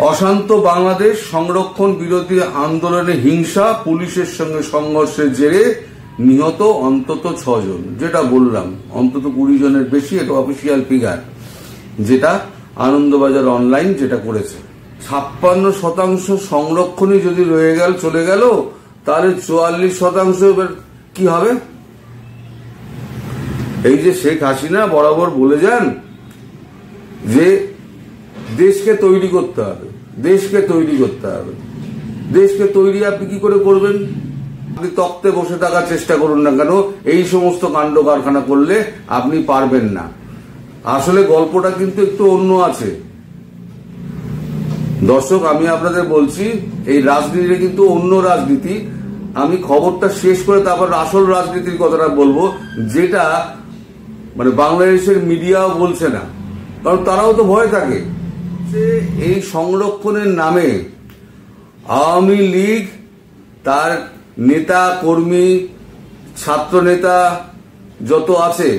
অশান্ত বাংলাদেশ সংরক্ষণ বিরোধী আন্দোলনে হিংসা, পুলিশের সঙ্গে সংঘর্ষের জেরে নিহত অন্তত 6 জন। যেটা বললাম, অন্তত 20 জনের বেশি, এটা অফিসিয়াল ফিগার, যেটা আনন্দবাজার অনলাইন যেটা করেছে। 56% সংরক্ষণই যদি চলে গেল, তাহলে 44% এবার কি হবে? এই যে শেখ হাসিনা বরাবর বলে যান যে দেশকে তৈরি করতে হবে, দেশকে তৈরি করতে হবে। দেশকে তৈরি আপনি কি করে করবেন? আপনি তক্তে বসে থাকার চেষ্টা করুন না কেন, এই সমস্ত কাণ্ড কারখানা করলে আপনি পারবেন না। আসলে গল্পটা কিন্তু একটু অন্য আছে দর্শক। আমি আপনাদের বলছি, এই রাজনীতিটা কিন্তু অন্য রাজনীতি। আমি খবরটা শেষ করে তারপর আসল রাজনীতির কথাটা বলবো, যেটা মানে বাংলাদেশের মিডিয়াও বলছে না, কারণ তারাও তো ভয় থাকে। এই সংরক্ষণের নামে আওয়ামী লীগ তার নেতা কর্মী, ছাত্র নেতা যত আছে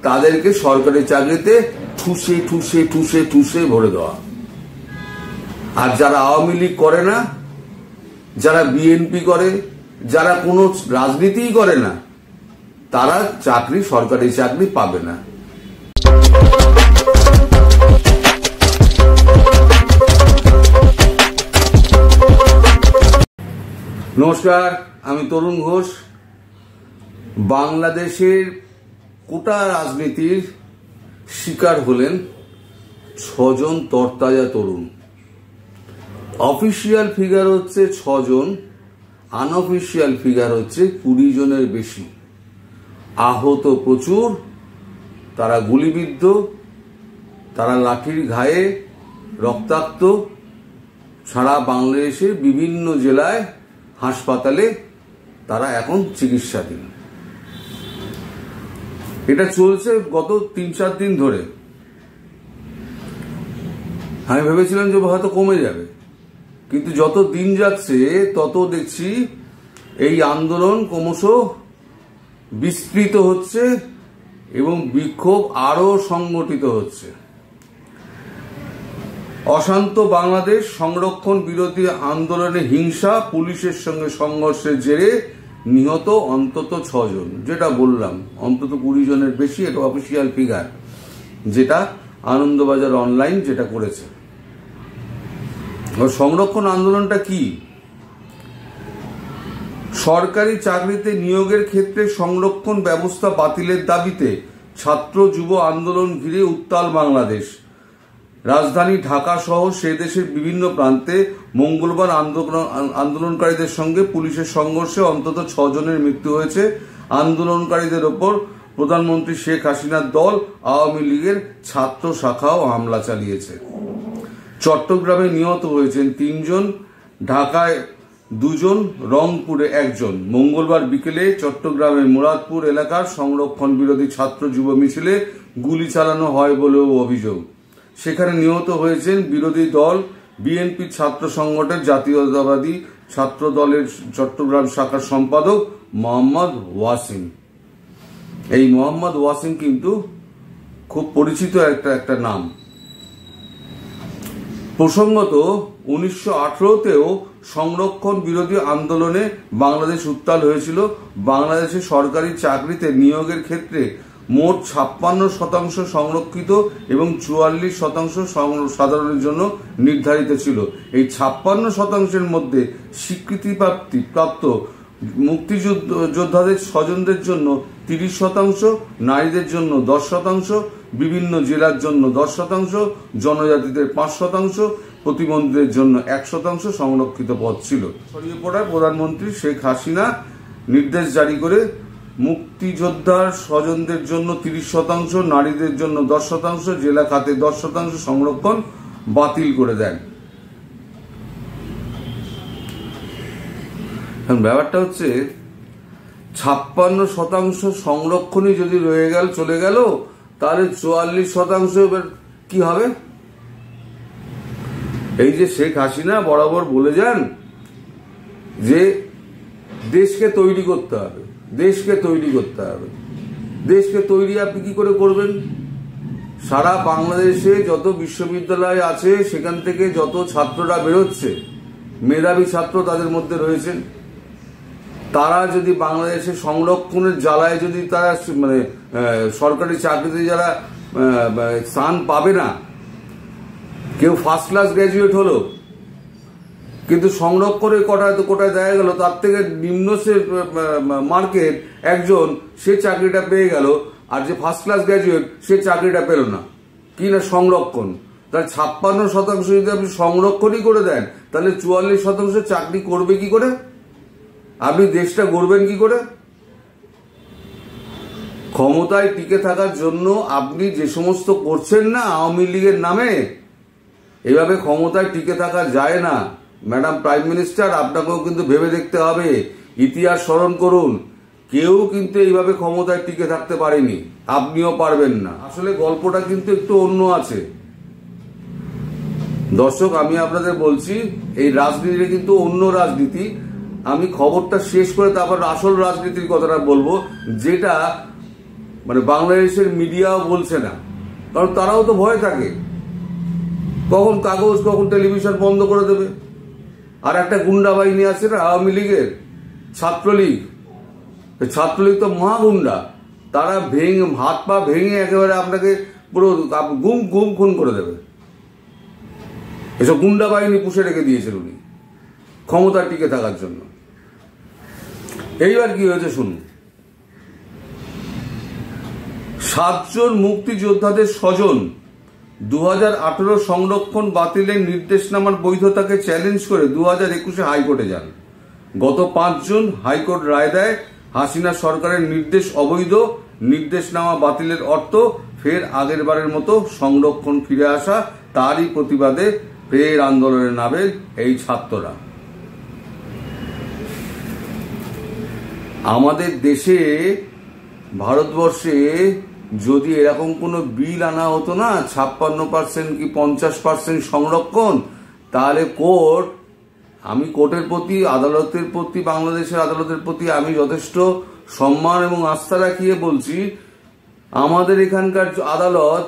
তাদেরকে সরকারি চাকরিতে ঠুসে ঠুসে ঠুসে ঠুসে ভরে দেওয়া। আর যারা আওয়ামী লীগ করে না, যারা বিএনপি করে, যারা কোনো রাজনীতিই করে না, তারা সরকারি চাকরি পাবে না। নমস্কার, আমি তরুণ ঘোষ। বাংলাদেশের কোটা রাজনীতির শিকার হলেন 6 জন তরতাজা তরুণ। অফিসিয়াল ফিগার হচ্ছে 6 জন, আনঅফিসিয়াল ফিগার হচ্ছে 20 জনের বেশি। আহত প্রচুর, তারা গুলিবিদ্ধ, তারা লাঠির ঘায়ে রক্তাক্ত। সারা বাংলাদেশের বিভিন্ন জেলায় হাসপাতালে তারা এখন চিকিৎসাধীন। এটা চলছে গত 3-4 দিন ধরে। আমি ভেবেছিলাম যে হয়তো কমে যাবে, কিন্তু যত দিন যাচ্ছে তত দেখছি এই আন্দোলন ক্রমশ বিস্তৃত হচ্ছে এবং বিক্ষোভ আরো সংগঠিত হচ্ছে। অশান্ত বাংলাদেশ সংরক্ষণ বিরোধী আন্দোলনে হিংসা, পুলিশের সঙ্গে সংঘর্ষের জেরে নিহত অন্তত 6 জন। যেটা বললাম, অন্তত 20 জনের বেশি, এটা অফিসিয়াল ফিগার, যেটা আনন্দবাজার অনলাইন যেটা করেছে। সংরক্ষণ আন্দোলনটা কি? সরকারি চাকরিতে নিয়োগের ক্ষেত্রে সংরক্ষণ ব্যবস্থা বাতিলের দাবিতে ছাত্র যুব আন্দোলন ঘিরে উত্তাল বাংলাদেশ। রাজধানী ঢাকা সহ সে দেশের বিভিন্ন প্রান্তে মঙ্গলবার আন্দোলনকারীদের সঙ্গে পুলিশের সংঘর্ষে অন্তত 6 জনের মৃত্যু হয়েছে। আন্দোলনকারীদের ওপর প্রধানমন্ত্রী শেখ হাসিনার দল আওয়ামী লীগের ছাত্র শাখাও হামলা চালিয়েছে। চট্টগ্রামে নিহত হয়েছেন 3 জন, ঢাকায় 2 জন, রংপুরে 1 জন। মঙ্গলবার বিকেলে চট্টগ্রামের মুরাদপুর এলাকার সংরক্ষণ বিরোধী ছাত্র যুব মিছিলে গুলি চালানো হয় বলেও অভিযোগ। সেখানে নিহত হয়েছেন বিরোধী দল বিএনপি ছাত্র সংগঠনের জাতীয়তাবাদী ছাত্র দলের চট্টগ্রাম শাখার সম্পাদক মোহাম্মদ ওয়াসিম। এই মোহাম্মদ ওয়াসিম কিন্তু খুব পরিচিত একটা নাম। প্রসঙ্গত 1918তেও সংরক্ষণ বিরোধী আন্দোলনে বাংলাদেশ উত্তাল হয়েছিল। বাংলাদেশে সরকারি চাকরিতে নিয়োগের ক্ষেত্রে মোট 56% সংরক্ষিত এবং 44% সাধারণের জন্য নির্ধারিত ছিল। এই 56%-এর মধ্যে স্বীকৃতিপ্রাপ্ত মুক্তিযোদ্ধাদের স্বজনদের জন্য 30%, নারীদের জন্য 10%, বিভিন্ন জেলার জন্য 10%, জনজাতিদের 5%, প্রতিবন্ধীদের জন্য 1% সংরক্ষিত পদ ছিল। ছড়িয়ে পড়ায় প্রধানমন্ত্রী শেখ হাসিনা নির্দেশ জারি করে মুক্তিযোদ্ধার স্বজনদের জন্য 30%, নারীদের জন্য 10%, জেলা খাতে 10% সংরক্ষণ বাতিল করে দেন। ব্যাপারটা হচ্ছে 56% সংরক্ষণই যদি চলে গেল, তাহলে 44% এবার কি হবে? এই যে শেখ হাসিনা বরাবর বলে যান যে দেশকে তৈরি করতে হবে, দেশকে তৈরি করতে হবে। দেশকে তৈরি আপনি কি করে করবেন? সারা বাংলাদেশে যত বিশ্ববিদ্যালয় আছে সেখান থেকে যত ছাত্ররা বেরোচ্ছে, মেধাবী ছাত্র তাদের মধ্যে রয়েছেন, তারা যদি বাংলাদেশের সংরক্ষণের জ্বালায় যদি তারা মানে সরকারি চাকরিতে যারা স্থান পাবে না, কেউ ফার্স্ট ক্লাস গ্র্যাজুয়েট হলো কিন্তু সংরক্ষণের কোটায় দেখা গেল তার থেকে নিম্ন সে মার্কের একজন সে চাকরিটা পেয়ে গেল, আর যে ফার্স্ট ক্লাস গ্র্যাজুয়েট সে চাকরিটা পেল না, কি না সংরক্ষণ। তার 56% যদি আপনি সংরক্ষণই করে দেন, তাহলে 44% চাকরি করবে কি করে? আপনি দেশটা গড়বেন কি করে? ক্ষমতায় টিকে থাকার জন্য আপনি যে সমস্ত করছেন না আওয়ামী লীগের নামে, এভাবে ক্ষমতায় টিকে থাকা যায় না। ম্যাডাম প্রাইম মিনিস্টার, আপনাকেও কিন্তু ভেবে দেখতে হবে, ইতিহাস স্মরণ করুন, কেউ কিন্তু এইভাবে ক্ষমতায় টিকে থাকতে পারেনি, আপনিও পারবেন না। আসলে গল্পটা কিন্তু একটু অন্য আছে দর্শক, আমি আপনাদের বলছি এই রাজনীতিটা কিন্তু অন্য রাজনীতি। আমি খবরটা শেষ করে তারপর আসল রাজনীতির কথাটা বলবো, যেটা মানে বাংলাদেশের মিডিয়াও বলছে না, কারণ তারাও তো ভয় থাকে কখন কাগজ কখন টেলিভিশন বন্ধ করে দেবে। আর একটা গুন্ডা বাহিনী আছে না আওয়ামী লীগের, ছাত্রলীগ, ছাত্রলীগ তো মহাগুন্ডা, তারা হাত পা ভেঙে একেবারে আপনাকে পুরো গুম গুম খুন করে দেবে। এসব গুন্ডা বাহিনী পুষে রেখে দিয়েছেন উনি ক্ষমতা টিকে থাকার জন্য। এইবার কি হয়েছে শুনুন। 7 জন মুক্তিযোদ্ধাদের স্বজন 2018 সংরক্ষণ বাতিলের নির্দেশনামার বৈধতাকে চ্যালেঞ্জ করে 2021 হাইকোর্টে যান। গত 5 জুন হাইকোর্ট রায় দেয় হাসিনা সরকারের নির্দেশ অবৈধ, নির্দেশনামা বাতিলের অর্থ ফের আগের বারের মতো সংরক্ষণ ফিরে আসা। তারই প্রতিবাদে ফের আন্দোলনে নামেন এই ছাত্ররা। আমাদের দেশে ভারতবর্ষে যদি এরকম কোনো বিল আনা হতো না 56% কি 50% সংরক্ষণ, তাহলে কোর্ট, আমি কোর্টের প্রতি, আদালতের প্রতি, বাংলাদেশের আদালতের প্রতি আমি যথেষ্ট সম্মান এবং আস্থা রাখিয়ে বলছি, আমাদের এখানকার আদালত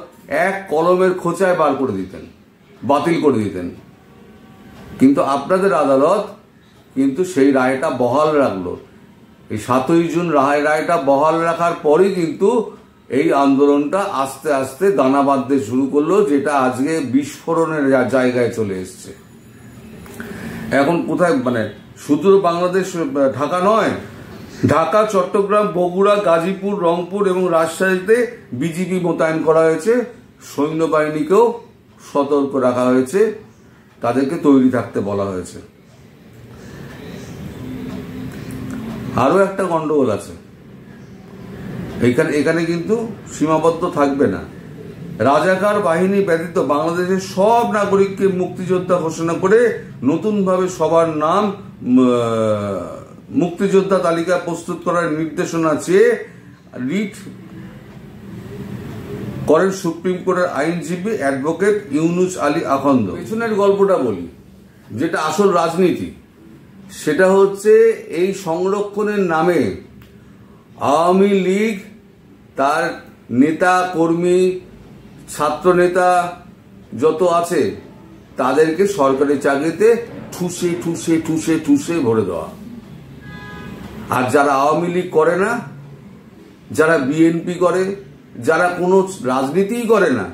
এক কলমের খোঁচায় বার করে দিতেন, বাতিল করে দিতেন। কিন্তু আপনাদের আদালত কিন্তু সেই রায়টা বহাল রাখলো। এই 7ই জুন রায়টা বহাল রাখার পরই কিন্তু এই আন্দোলনটা আস্তে আস্তে দানা বাঁধতে শুরু করলো, যেটা আজকে বিস্ফোরণের জায়গায় চলে এসছে। এখন কোথায়, মানে শুধু বাংলাদেশ, ঢাকা নয়, ঢাকা, চট্টগ্রাম, বগুড়া, গাজীপুর, রংপুর এবং রাজশাহীতে বিজিবি মোতায়েন করা হয়েছে। সৈন্যবাহিনীকেও সতর্ক রাখা হয়েছে, তাদেরকে তৈরি থাকতে বলা হয়েছে। আরো একটা গন্ডগোল আছে এখানে কিন্তু সীমাবদ্ধ থাকবে না। রাজাকার বাহিনী ব্যতীত বাংলাদেশের সব নাগরিককে মুক্তিযোদ্ধা ঘোষণা করে নতুনভাবে সবার নাম মুক্তিযোদ্ধা তালিকা প্রস্তুত করার নির্দেশনা চেয়ে রিট করেন সুপ্রিম কোর্টের আইনজীবী অ্যাডভোকেট ইউনুস আলী আখন্দ। পেছনের গল্পটা বলি, যেটা আসল রাজনীতি, সেটা হচ্ছে এই সংরক্ষণের নামে আওয়ামী লীগ তার নেতা কর্মী ছাত্র নেতা যত আছে তাদেরকে সরকারি চাকরিতে ঠুসে ঠুসে ঠুসে ঠুসে ভরে দেওয়া। আর যারা আওয়ামী লীগ করে না, যারা বিএনপি করে, যারা কোনো রাজনীতিই করে না,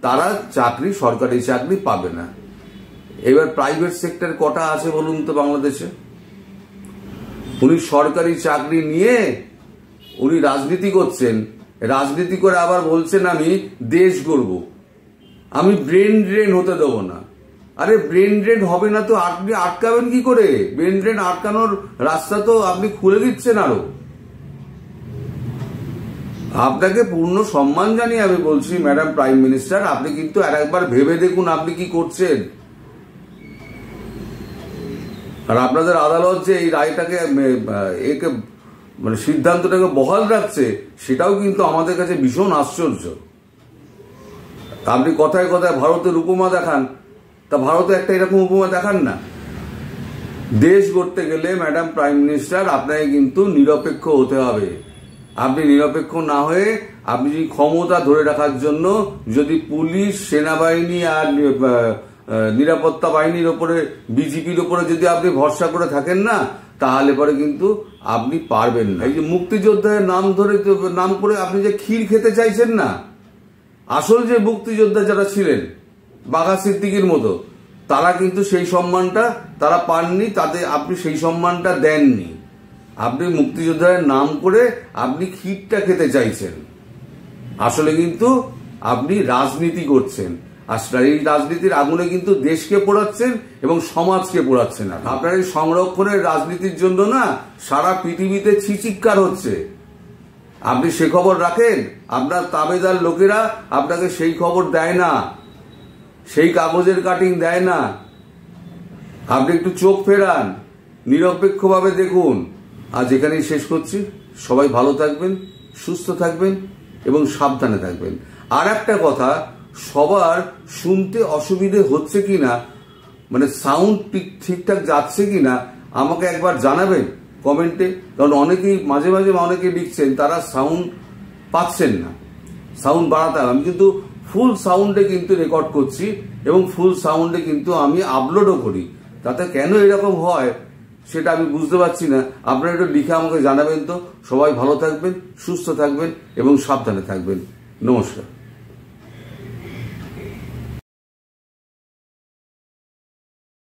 তারা সরকারি চাকরি পাবে না। এবার প্রাইভেট সেক্টর কটা আছে বলুন তো বাংলাদেশে? উনি সরকারি চাকরি নিয়ে উনি রাজনীতি করছেন, রাজনীতি করে আবার বলছেন আমি দেশ গড়ব, আমি ব্রেন ড্রেন হতে দেবো না। আরে ব্রেন ড্রেন হবে না তো আপনি আটকাবেন কি করে? ব্রেন ড্রেন আটকানোর রাস্তা তো আপনি খুলে দিচ্ছেন আরো। আপনাকে পূর্ণ সম্মান জানিয়ে আমি বলছি ম্যাডাম প্রাইম মিনিস্টার, আপনি কিন্তু আর একবার ভেবে দেখুন আপনি কি করছেন। আর আপনাদের আদালত যে এই রায়টাকে একে মানে সিদ্ধান্তটাকে বহাল রাখছে, সেটাও কিন্তু আমাদের কাছে ভীষণ আশ্চর্য। আপনি কথায় কথায় ভারতের উপমা দেখান, তা ভারতে একটা এরকম উপমা দেখান না। দেশ গড়তে গেলে ম্যাডাম প্রাইম মিনিস্টার আপনাকে কিন্তু নিরপেক্ষ হতে হবে। আপনি নিরপেক্ষ না হয়ে আপনি যদি ক্ষমতা ধরে রাখার জন্য যদি পুলিশ, সেনাবাহিনী আর নিরাপত্তা বাহিনীর ওপরে, বিজেপির ওপরে যদি আপনি ভরসা করে থাকেন না, তাহলে পরে কিন্তু আপনি পারবেন না। এই যে মুক্তিযোদ্ধার নাম করে আপনি যে ক্ষীর খেতে চাইছেন না, আসল যে মুক্তিযোদ্ধা যারা ছিলেন বাঘা সিদ্দিকীর মতো, তারা কিন্তু সেই সম্মানটা তারা পাননি, তাদের আপনি সেই সম্মানটা দেননি। আপনি মুক্তিযোদ্ধার নাম করে আপনি ক্ষীরটা খেতে চাইছেন, আসলে কিন্তু আপনি রাজনীতি করছেন। আর এই রাজনীতির আগুনে কিন্তু দেশকে পোড়াচ্ছেন এবং সমাজকে পোড়াচ্ছেন। আপনার এই সংরক্ষণের রাজনীতির জন্য না সারা পৃথিবীতে ছিচিৎকার হচ্ছে। আপনি সে খবর রাখেন? আপনার তাবেদার লোকেরা আপনাকে সেই খবর দেয় না, সেই কাগজের কাটিং দেয় না। আপনি একটু চোখ ফেরান, নিরপেক্ষভাবে দেখুন। আজ এখানেই শেষ করছি। সবাই ভালো থাকবেন, সুস্থ থাকবেন এবং সাবধানে থাকবেন। আর একটা কথা, সবার শুনতে অসুবিধে হচ্ছে কিনা, মানে সাউন্ড ঠিকঠাক যাচ্ছে কিনা আমাকে একবার জানাবেন কমেন্টে। কারণ অনেকেই মাঝে মাঝে অনেকে লিখছেন তারা সাউন্ড পাচ্ছেন না, সাউন্ড বাড়াতে হবে। আমি কিন্তু ফুল সাউন্ডে কিন্তু রেকর্ড করছি এবং ফুল সাউন্ডে কিন্তু আমি আপলোডও করি। তাতে কেন এরকম হয় সেটা আমি বুঝতে পারছি না। আপনারা একটু লিখে আমাকে জানাবেন তো। সবাই ভালো থাকবেন, সুস্থ থাকবেন এবং সাবধানে থাকবেন। নমস্কার।